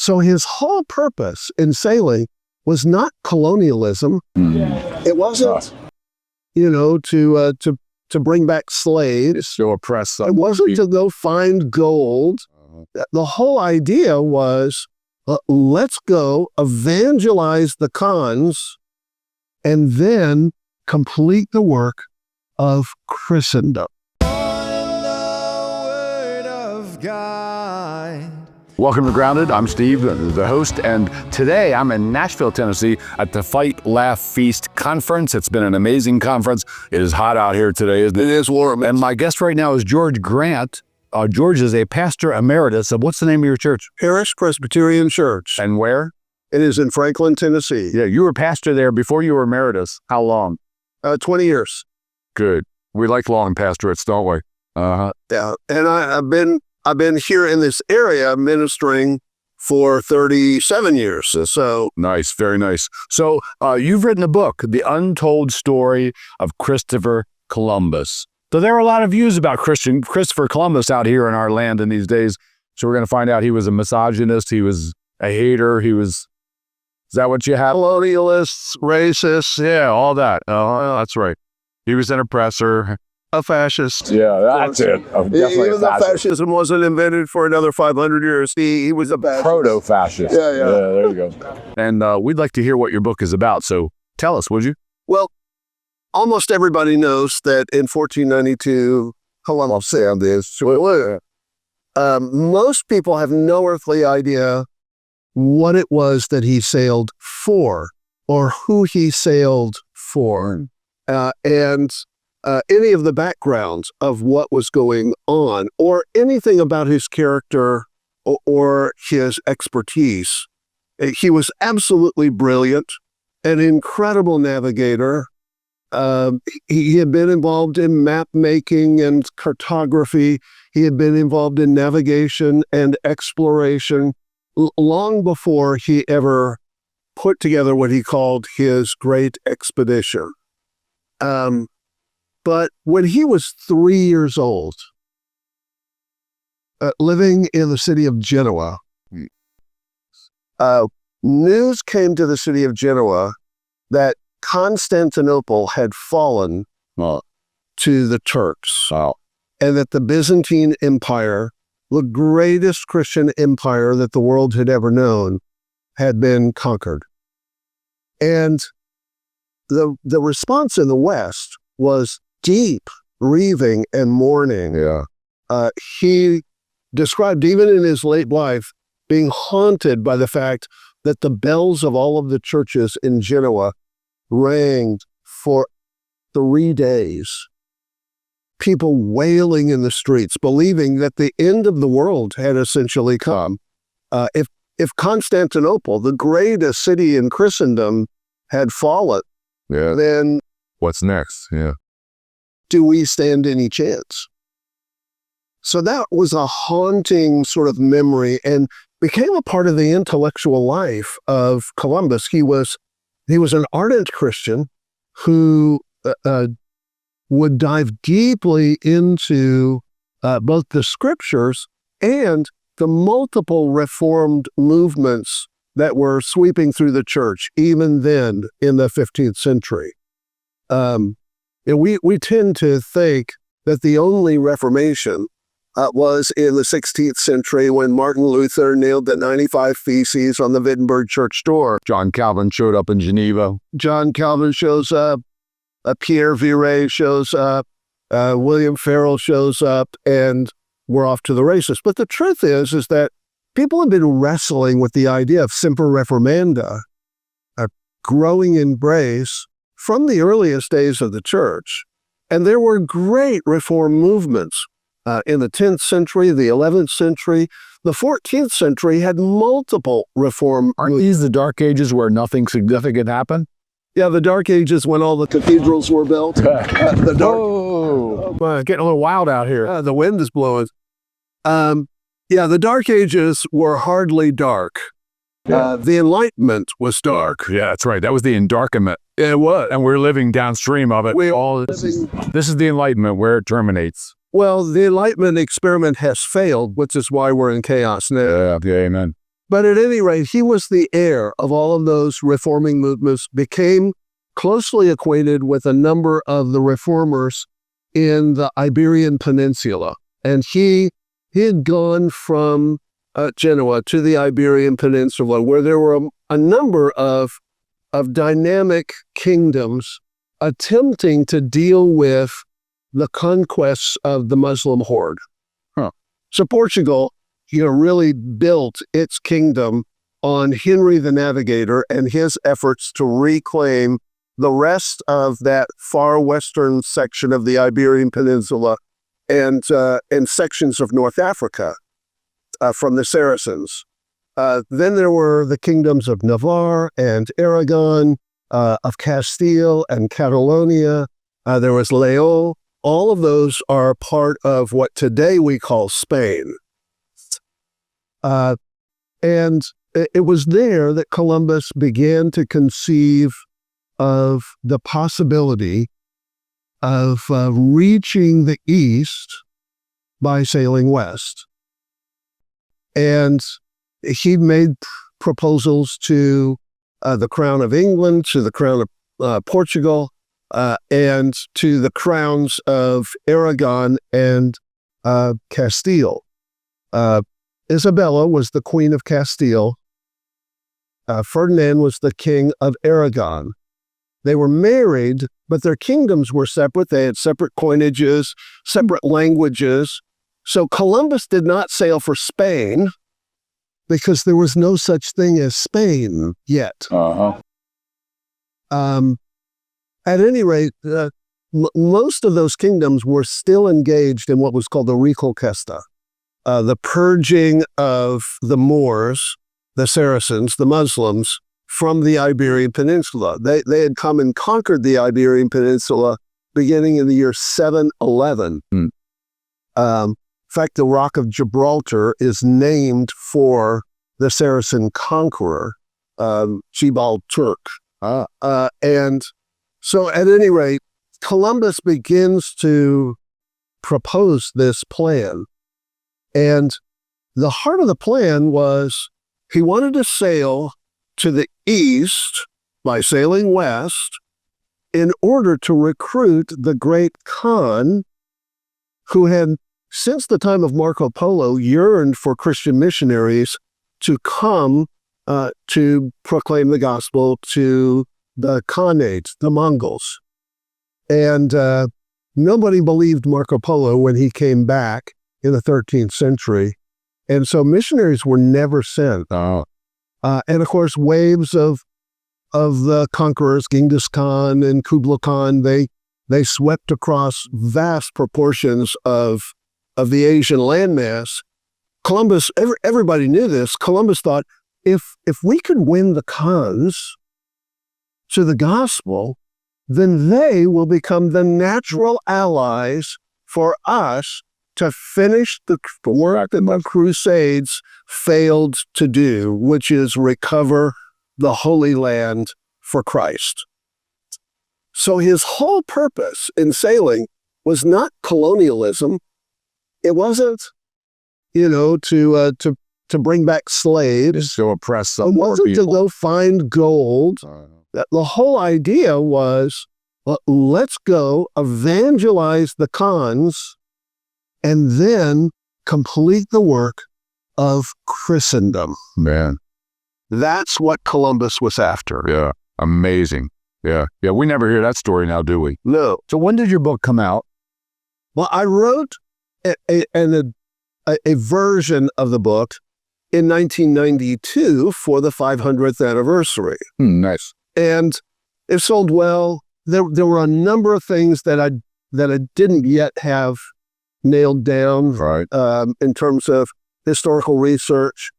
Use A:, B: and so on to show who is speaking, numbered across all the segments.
A: So his whole purpose in sailing was not colonialism. It wasn't, to bring back slaves.
B: To oppress some.
A: It wasn't to go find gold. The whole idea was, let's go evangelize the cons and then complete the work of Christendom.
B: Welcome to Grounded. I'm Steve, the host, and today I'm in Nashville, Tennessee at the Fight, Laugh, Feast conference. It's been an amazing conference. It is hot out here today, isn't it?
A: It is warm.
B: And my guest right now is George Grant. George is a pastor emeritus of, what's the name of your church?
A: Parish Presbyterian Church.
B: And where?
A: It is in Franklin, Tennessee.
B: Yeah, you were pastor there before you were emeritus. How long?
A: 20 years.
B: Good. We like long pastorates, don't we?
A: Yeah, and I've been here in this area ministering for 37 years. So
B: nice, very nice. So you've written a book, The Untold Story of Christopher Columbus. So there are a lot of views about Christopher Columbus out here in our land in these days. So we're going to find out he was a misogynist, he was a hater, is that what you have?
A: Colonialists, racists.
B: Yeah, all that. That's right. He was an oppressor.
A: A fascist.
B: Yeah, that's it. Definitely
A: Even though fascism wasn't invented for another 500 years, he was a fascist.
B: Proto-fascist.
A: Yeah,
B: there you go. And we'd like to hear what your book is about, so tell us, would you?
A: Well, almost everybody knows that in 1492, Columbus sailed this. Most people have no earthly idea what it was that he sailed for or who he sailed for. And any of the backgrounds of what was going on or anything about his character or his expertise. He was absolutely brilliant, an incredible navigator. He had been involved in map making and cartography. He had been involved in navigation and exploration long before he ever put together what he called his great expedition. But when he was 3 years old, living in the city of Genoa, news came to the city of Genoa that Constantinople had fallen to the Turks, and that the Byzantine Empire, the greatest Christian empire that the world had ever known, had been conquered. And the response in the West was deep grieving and mourning.
B: Yeah.
A: He described, even in his late life, being haunted by the fact that the bells of all of the churches in Genoa rang for 3 days. People wailing in the streets, believing that the end of the world had essentially come. If Constantinople, the greatest city in Christendom, had fallen, then
B: what's next? Yeah.
A: Do we stand any chance? So that was a haunting sort of memory and became a part of the intellectual life of Columbus. He was an ardent Christian who would dive deeply into both the scriptures and the multiple reformed movements that were sweeping through the church, even then in the 15th century. We tend to think that the only Reformation was in the 16th century when Martin Luther nailed the 95 Theses on the Wittenberg church door.
B: John Calvin showed up in Geneva.
A: John Calvin shows up. Pierre Viret shows up. William Farel shows up, and we're off to the races. But the truth is that people have been wrestling with the idea of semper reformanda, a growing embrace from the earliest days of the church. And there were great reform movements in the 10th century, the 11th century. The 14th century had multiple reform.
B: Aren't these the Dark Ages where nothing significant happened?
A: Yeah, the Dark Ages when all the cathedrals were built.
B: Getting a little wild out here.
A: The wind is blowing. The Dark Ages were hardly dark. The Enlightenment was dark.
B: Yeah, that's right. That was the Endarkenment.
A: It was.
B: And we're living downstream of it. This is the Enlightenment where it terminates.
A: Well, the Enlightenment experiment has failed, which is why we're in chaos now.
B: Yeah, amen.
A: But at any rate, he was the heir of all of those reforming movements, became closely acquainted with a number of the reformers in the Iberian Peninsula. And he had gone from Genoa to the Iberian Peninsula, where there were a number of dynamic kingdoms attempting to deal with the conquests of the Muslim horde. So Portugal, really built its kingdom on Henry the Navigator and his efforts to reclaim the rest of that far western section of the Iberian Peninsula and sections of North Africa from the Saracens. Then there were the kingdoms of Navarre and Aragon, of Castile and Catalonia. There was Leon. All of those are part of what today we call Spain. And it was there that Columbus began to conceive of the possibility of reaching the East by sailing west. And he made proposals to the Crown of England, to the Crown of Portugal, and to the crowns of Aragon and Castile. Isabella was the Queen of Castile. Ferdinand was the King of Aragon. They were married, but their kingdoms were separate. They had separate coinages, separate languages. So Columbus did not sail for Spain because there was no such thing as Spain yet. At any rate, most of those kingdoms were still engaged in what was called the Reconquista, the purging of the Moors, the Saracens, the Muslims, from the Iberian Peninsula. They had come and conquered the Iberian Peninsula beginning in the year 711. In fact, the Rock of Gibraltar is named for the Saracen conqueror, Jebel Turk. And so at any rate, Columbus begins to propose this plan. And the heart of the plan was he wanted to sail to the east by sailing west in order to recruit the great Khan, who had, since the time of Marco Polo, yearned for Christian missionaries to come to proclaim the gospel to the Khanates, the Mongols. And nobody believed Marco Polo when he came back in the 13th century. And so missionaries were never sent. And of course, waves of the conquerors, Genghis Khan and Kublai Khan, they swept across vast proportions of the Asian landmass. Columbus, everybody knew this. Columbus thought, if we could win the Khans to the gospel, then they will become the natural allies for us to finish the work that the Crusades failed to do, which is recover the Holy Land for Christ. So his whole purpose in sailing was not colonialism. It wasn't, to bring back slaves.
B: To oppress some
A: It
B: more
A: wasn't to
B: people.
A: go find gold. The whole idea was, let's go evangelize the Khans and then complete the work of Christendom.
B: Man,
A: That's what Columbus was after.
B: yeah, amazing. Yeah, we never hear that story now, do we?
A: No.
B: So when did your book come out?
A: Well, I wrote a version of the book in 1992 for the 500th anniversary.
B: Nice.
A: And it sold well. There were a number of things that I didn't yet have nailed down,
B: Right.
A: in terms of historical research.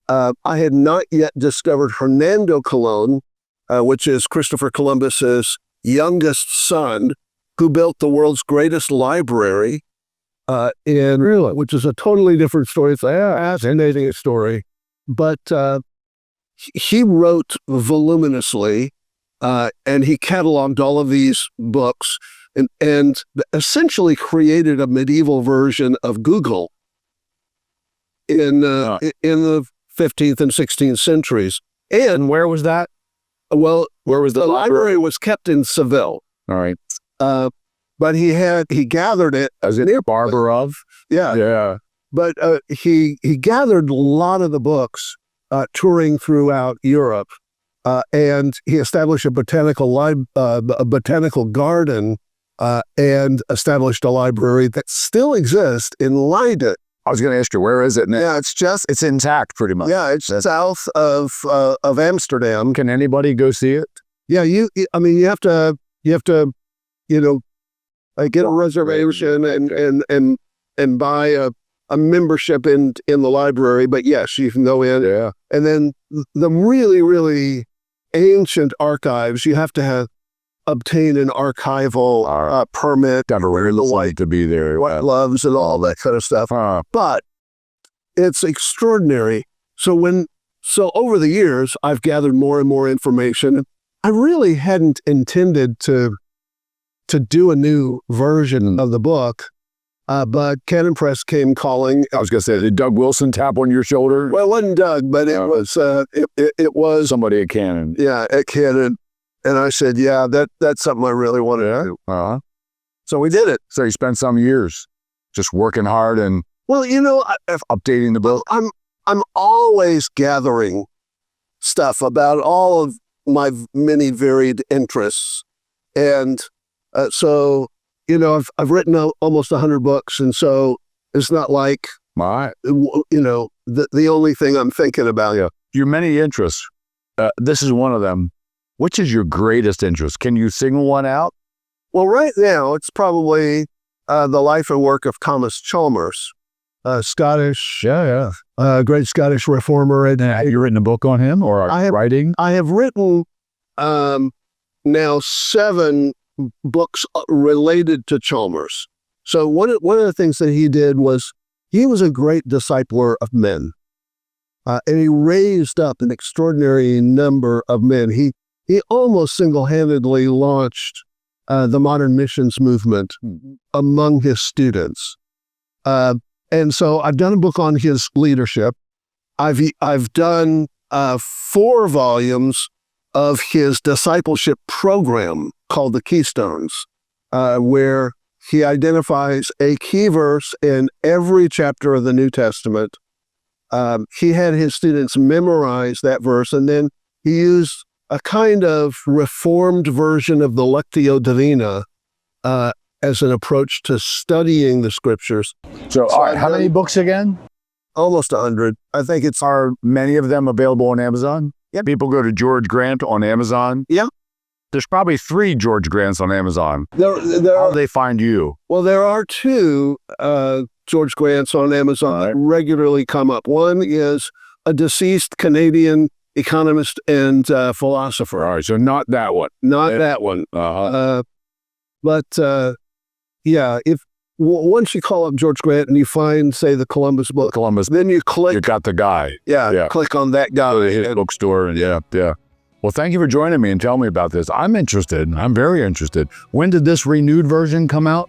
A: I had not yet discovered Hernando Colón, which is Christopher Columbus's youngest son, who built the world's greatest library, which is a totally different story. It's a fascinating story. But he wrote voluminously, and he cataloged all of these books and essentially created a medieval version of Google in the 15th and 16th centuries. And
B: Where was that?
A: well,
B: Where was
A: the library was kept in Seville,
B: All right.
A: but he gathered it.
B: As in Barber of?
A: Yeah,
B: Yeah.
A: but he gathered a lot of the books touring throughout Europe, and he established a botanical garden, and established a library that still exists in Leiden.
B: I was going to ask you, where is it now?
A: Yeah,
B: It's intact pretty much.
A: yeah, it's south of Amsterdam.
B: Can anybody go see it?
A: Yeah, I mean, you have to, you know, get a reservation and buy a membership in the library. But yes, you can go in.
B: Yeah.
A: And then the really, really ancient archives, you have to obtain an archival permit.
B: Got to wear the white to be there.
A: White gloves and all that kind of stuff. But it's extraordinary. So over the years, I've gathered more and more information. I really hadn't intended to do a new version of the book, but Canon Press came calling.
B: I was going to say, did Doug Wilson tap on your shoulder?
A: Well, it wasn't Doug, but it was
B: Somebody at Canon.
A: Yeah, at Canon. And I said, yeah, that's something I really want to do.
B: Uh-huh.
A: So we did it.
B: So you spent some years just working hard and
A: Well,
B: updating the book.
A: I'm always gathering stuff about all of my many varied interests. And so, I've written almost 100 books. And so it's not like,
B: All right.
A: the only thing I'm thinking about.
B: Yeah. Your many interests. This is one of them. Which is your greatest interest? Can you single one out?
A: Well, right now, it's probably the life and work of Thomas Chalmers, Scottish, great Scottish reformer. And
B: Have you written a book on him or
A: I have-
B: writing?
A: I have written now 7 books related to Chalmers. So one of the things that he did was he was a great discipler of men, and he raised up an extraordinary number of men. He almost single-handedly launched the modern missions movement among his students. And so I've done a book on his leadership. I've done 4 volumes of his discipleship program called the Keystones, where he identifies a key verse in every chapter of the New Testament. He had his students memorize that verse, and then he used a kind of reformed version of the Lectio Divina as an approach to studying the scriptures.
B: So, all right, how many books again?
A: Almost 100. I think it's
B: Are many of them available on Amazon?
A: Yep.
B: People go to George Grant on Amazon?
A: Yeah.
B: There's probably 3 George Grants on Amazon.
A: there
B: How
A: are,
B: do they find you?
A: well, there are 2 George Grants on Amazon that regularly come up. One is a deceased Canadian economist and philosopher.
B: All right, so not that one.
A: Not that one.
B: Uh-huh.
A: But if once you call up George Grant and you find, say, the Columbus book,
B: Columbus,
A: then you
B: you
A: click,
B: got the guy.
A: click on that guy.
B: Go to his bookstore and yeah. Well, thank you for joining me and telling me about this. I'm interested. I'm very interested. When did this renewed version come out?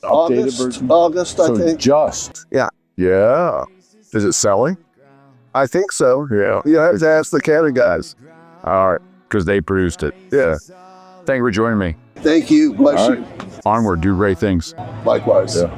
A: August, I think.
B: Just.
A: Yeah.
B: Yeah. Is it selling?
A: I think so.
B: Yeah.
A: You have to ask the Canada guys.
B: All right. Because they produced it.
A: Yeah.
B: Thank you for joining me.
A: Thank you. Bless
B: All
A: you.
B: right. Onward. Do great things.
A: Likewise.
B: Yeah.